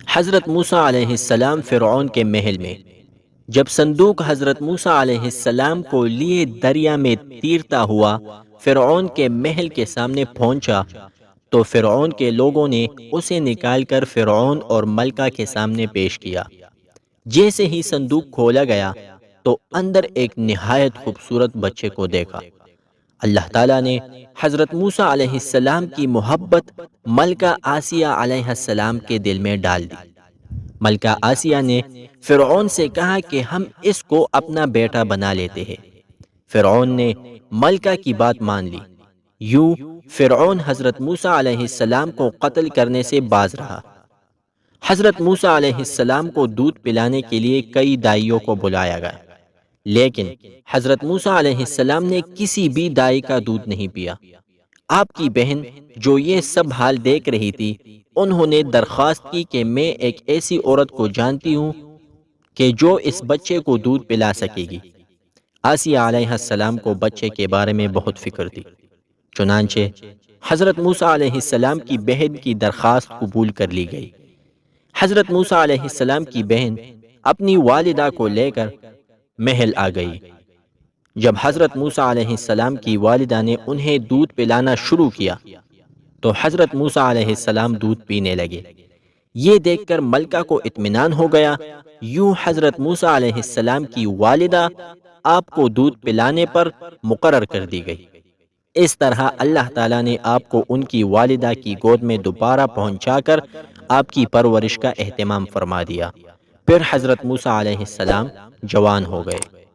حضرت موسیٰ علیہ السلام فرعون کے محل میں۔ جب صندوق حضرت موسیٰ علیہ السلام کو لیے دریا میں تیرتا ہوا فرعون کے محل کے سامنے پہنچا تو فرعون کے لوگوں نے اسے نکال کر فرعون اور ملکہ کے سامنے پیش کیا۔ جیسے ہی صندوق کھولا گیا تو اندر ایک نہایت خوبصورت بچے کو دیکھا۔ اللہ تعالیٰ نے حضرت موسیٰ علیہ السلام کی محبت ملکہ آسیہ علیہ السلام کے دل میں ڈال دی۔ ملکہ آسیہ نے فرعون سے کہا کہ ہم اس کو اپنا بیٹا بنا لیتے ہیں۔ فرعون نے ملکہ کی بات مان لی۔ یوں فرعون حضرت موسیٰ علیہ السلام کو قتل کرنے سے باز رہا۔ حضرت موسیٰ علیہ السلام کو دودھ پلانے کے لیے کئی دائیوں کو بلایا گیا، لیکن حضرت موسیٰ علیہ السلام نے کسی بھی دائی کا دودھ نہیں پیا۔ آپ کی بہن جو یہ سب حال دیکھ رہی تھی، انہوں نے درخواست کی کہ میں ایک ایسی عورت کو جانتی ہوں کہ جو اس بچے کو دودھ پلا سکے گی۔ آسیہ علیہ السلام کو بچے کے بارے میں بہت فکر تھی، چنانچہ حضرت موسیٰ علیہ السلام کی بہن کی درخواست قبول کر لی گئی۔ حضرت موسیٰ علیہ السلام کی بہن اپنی والدہ کو لے کر محل آ گئی۔ جب حضرت موسیٰ علیہ السلام کی والدہ نے انہیں دودھ پلانا شروع کیا تو حضرت موسیٰ علیہ السلام دودھ پینے لگے۔ یہ دیکھ کر ملکہ کو اطمینان ہو گیا۔ یوں حضرت موسیٰ علیہ السلام کی والدہ آپ کو دودھ پلانے پر مقرر کر دی گئی۔ اس طرح اللہ تعالیٰ نے آپ کو ان کی والدہ کی گود میں دوبارہ پہنچا کر آپ کی پرورش کا اہتمام فرما دیا۔ پھر حضرت موسیٰ علیہ السلام جوان ہو گئے۔